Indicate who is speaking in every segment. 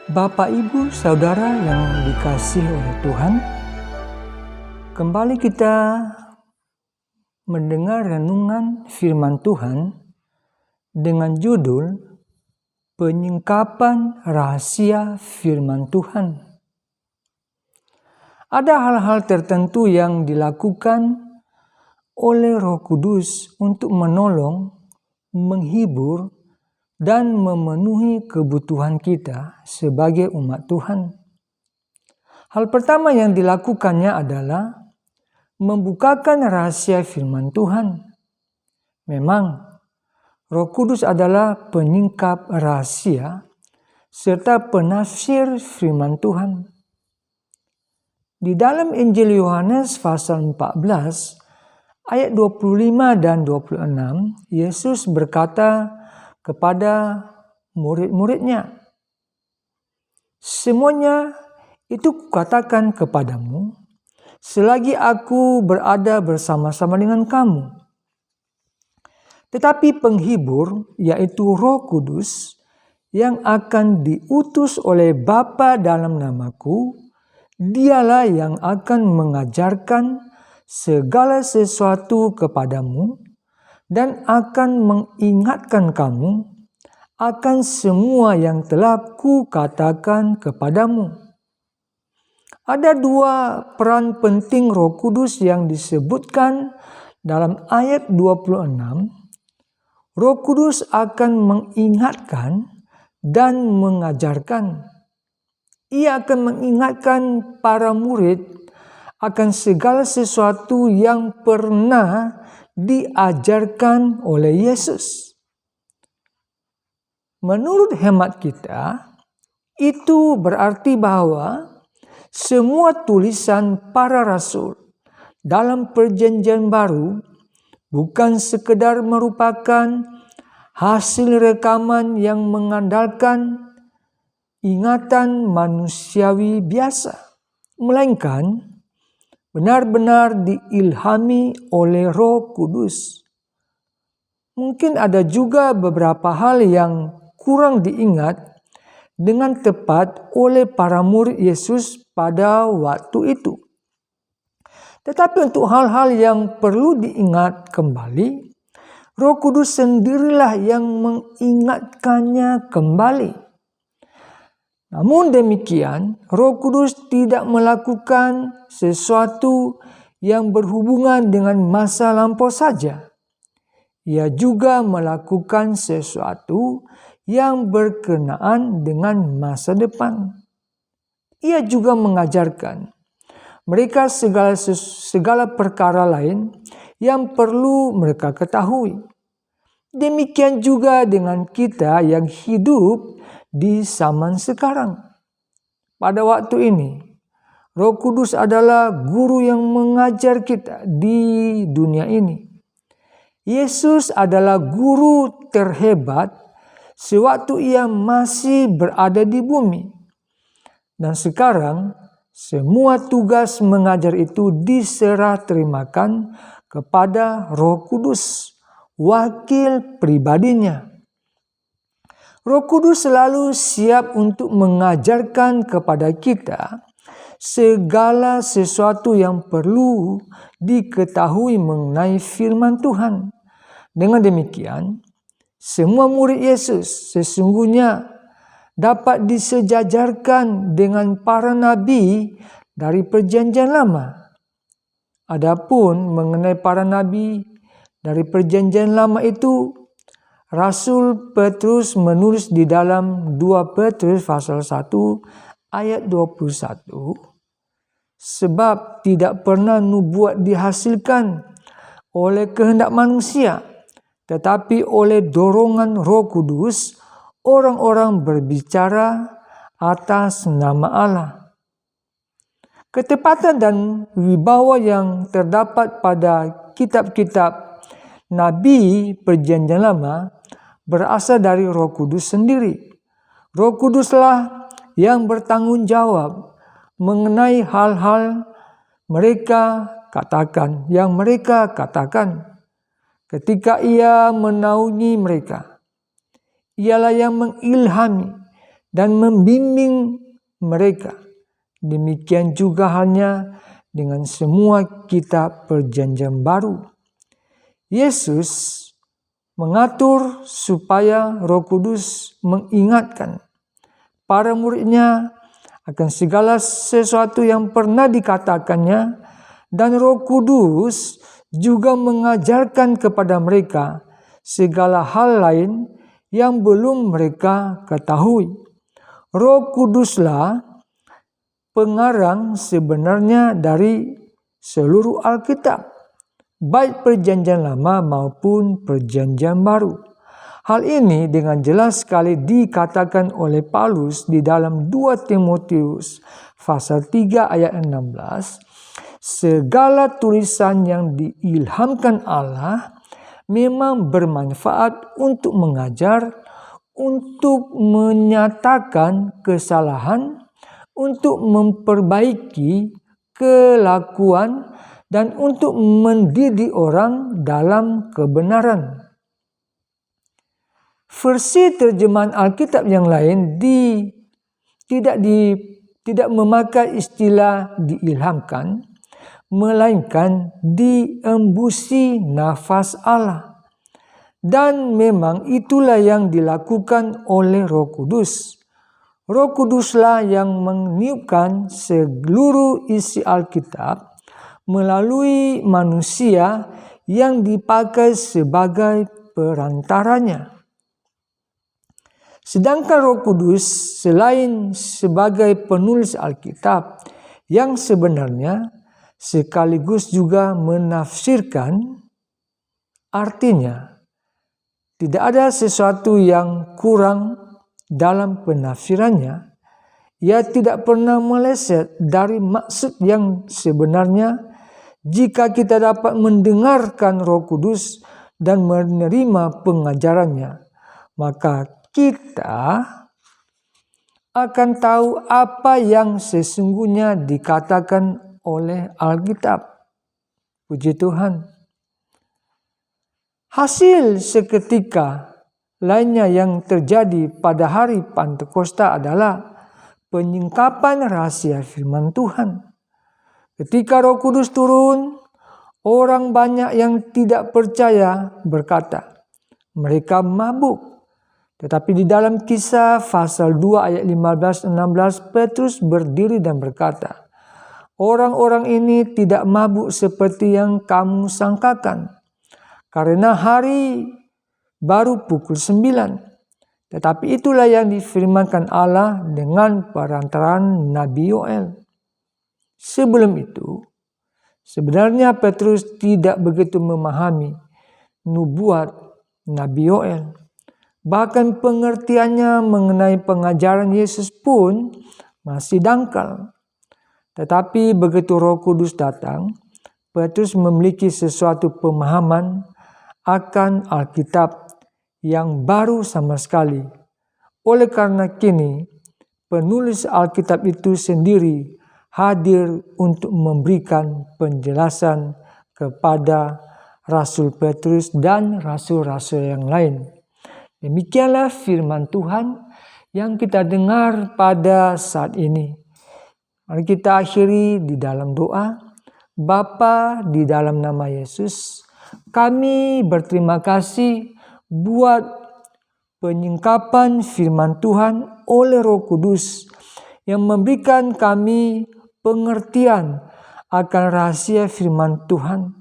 Speaker 1: Bapak, Ibu, Saudara yang dikasihi oleh Tuhan, kembali kita mendengar renungan firman Tuhan dengan judul Penyingkapan Rahasia Firman Tuhan. Ada hal-hal tertentu yang dilakukan oleh Roh Kudus untuk menolong, menghibur, dan memenuhi kebutuhan kita sebagai umat Tuhan. Hal pertama yang dilakukannya adalah membukakan rahasia firman Tuhan. Memang, Roh Kudus adalah penyingkap rahasia serta penafsir firman Tuhan. Di dalam Injil Yohanes pasal 14 ayat 25 dan 26, Yesus berkata kepada murid-muridnya, "Semuanya itu kukatakan kepadamu, selagi aku berada bersama-sama dengan kamu. Tetapi penghibur, yaitu Roh Kudus, yang akan diutus oleh Bapa dalam namaku, dialah yang akan mengajarkan segala sesuatu kepadamu dan akan mengingatkan kamu akan semua yang telah kukatakan kepadamu." Ada dua peran penting Roh Kudus yang disebutkan dalam ayat 26. Roh Kudus akan mengingatkan dan mengajarkan. Ia akan mengingatkan para murid akan segala sesuatu yang pernah diajarkan oleh Yesus. Menurut hemat kita, itu berarti bahwa semua tulisan para rasul dalam Perjanjian Baru bukan sekedar merupakan hasil rekaman yang mengandalkan ingatan manusiawi biasa, melainkan benar-benar diilhami oleh Roh Kudus. Mungkin ada juga beberapa hal yang kurang diingat dengan tepat oleh para murid Yesus pada waktu itu. Tetapi untuk hal-hal yang perlu diingat kembali, Roh Kudus sendirilah yang mengingatkannya kembali. Namun demikian, Roh Kudus tidak melakukan sesuatu yang berhubungan dengan masa lampau saja. Ia juga melakukan sesuatu yang berkenaan dengan masa depan. Ia juga mengajarkan mereka segala perkara lain yang perlu mereka ketahui. Demikian juga dengan kita yang hidup di zaman sekarang. Pada waktu ini, Roh Kudus adalah guru yang mengajar kita di dunia ini. Yesus adalah guru terhebat sewaktu ia masih berada di bumi. Dan sekarang, semua tugas mengajar itu diserah terimakan kepada Roh Kudus, wakil pribadinya. Roh Kudus selalu siap untuk mengajarkan kepada kita segala sesuatu yang perlu diketahui mengenai firman Tuhan. Dengan demikian, semua murid Yesus sesungguhnya dapat disejajarkan dengan para nabi dari Perjanjian Lama. Adapun mengenai para nabi dari Perjanjian Lama itu, Rasul Petrus menulis di dalam 2 Petrus pasal 1 ayat 21, "Sebab tidak pernah nubuat dihasilkan oleh kehendak manusia, tetapi oleh dorongan Roh Kudus, orang-orang berbicara atas nama Allah." Ketepatan dan wibawa yang terdapat pada kitab-kitab Nabi Perjanjian Lama berasal dari Roh Kudus sendiri. Roh Kuduslah yang bertanggung jawab mengenai hal-hal yang mereka katakan ketika ia menaungi mereka. Ialah yang mengilhami dan membimbing mereka. Demikian juga halnya dengan semua kitab Perjanjian Baru. Yesus mengatur supaya Roh Kudus mengingatkan para muridnya akan segala sesuatu yang pernah dikatakannya, dan Roh Kudus juga mengajarkan kepada mereka segala hal lain yang belum mereka ketahui. Roh Kuduslah pengarang sebenarnya dari seluruh Alkitab, baik Perjanjian Lama maupun Perjanjian Baru. Hal ini dengan jelas sekali dikatakan oleh Paulus di dalam 2 Timotius pasal 3 ayat 16. Segala tulisan yang diilhamkan Allah memang bermanfaat untuk mengajar, untuk menyatakan kesalahan, untuk memperbaiki kelakuan, dan untuk mendidik orang dalam kebenaran. Versi terjemahan Alkitab yang lain tidak memakai istilah diilhamkan, melainkan diembusi nafas Allah. Dan memang itulah yang dilakukan oleh Roh Kudus. Roh Kuduslah yang meniupkan seluruh isi Alkitab melalui manusia yang dipakai sebagai perantaranya. Sedangkan Roh Kudus selain sebagai penulis Alkitab yang sebenarnya sekaligus juga menafsirkan, artinya tidak ada sesuatu yang kurang dalam penafsirannya. Ia tidak pernah meleset dari maksud yang sebenarnya. Jika kita dapat mendengarkan Roh Kudus dan menerima pengajarannya, maka kita akan tahu apa yang sesungguhnya dikatakan oleh Alkitab. Puji Tuhan. Hasil seketika lainnya yang terjadi pada hari Pentakosta adalah penyingkapan rahasia firman Tuhan. Ketika Roh Kudus turun, orang banyak yang tidak percaya berkata, mereka mabuk. Tetapi di dalam Kisah pasal 2 ayat 15-16, Petrus berdiri dan berkata, orang-orang ini tidak mabuk seperti yang kamu sangkakan, karena hari baru pukul 9. Tetapi itulah yang difirmankan Allah dengan perantaraan Nabi Yoel. Sebelum itu, sebenarnya Petrus tidak begitu memahami nubuat Nabi Yoel. Bahkan pengertiannya mengenai pengajaran Yesus pun masih dangkal. Tetapi begitu Roh Kudus datang, Petrus memiliki sesuatu pemahaman akan Alkitab yang baru sama sekali. Oleh karena kini, penulis Alkitab itu sendiri hadir untuk memberikan penjelasan kepada Rasul Petrus dan rasul-rasul yang lain. Demikianlah firman Tuhan yang kita dengar pada saat ini. Mari kita akhiri di dalam doa. Bapa, di dalam nama Yesus, kami berterima kasih buat penyingkapan firman Tuhan oleh Roh Kudus yang memberikan kami pengertian akan rahasia firman Tuhan.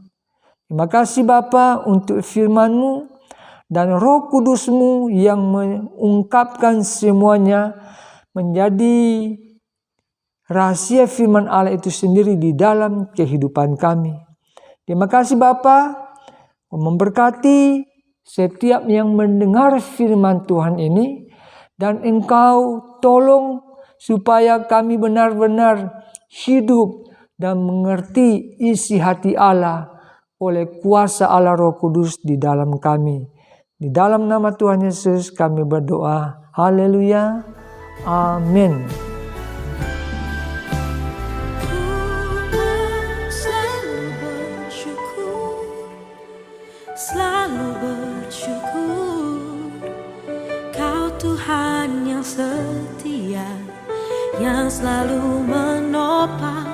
Speaker 1: Terima kasih Bapa untuk firman-Mu dan Roh Kudus-Mu yang mengungkapkan semuanya menjadi rahasia firman Allah itu sendiri di dalam kehidupan kami. Terima kasih Bapa, memberkati setiap yang mendengar firman Tuhan ini, dan Engkau tolong supaya kami benar-benar hidup dan mengerti isi hati Allah oleh kuasa Allah Roh Kudus di dalam kami. Di dalam nama Tuhan Yesus kami berdoa. Haleluya. Amin.
Speaker 2: Selalu bersyukur, Kau Tuhan yang setia. yang selalu menopang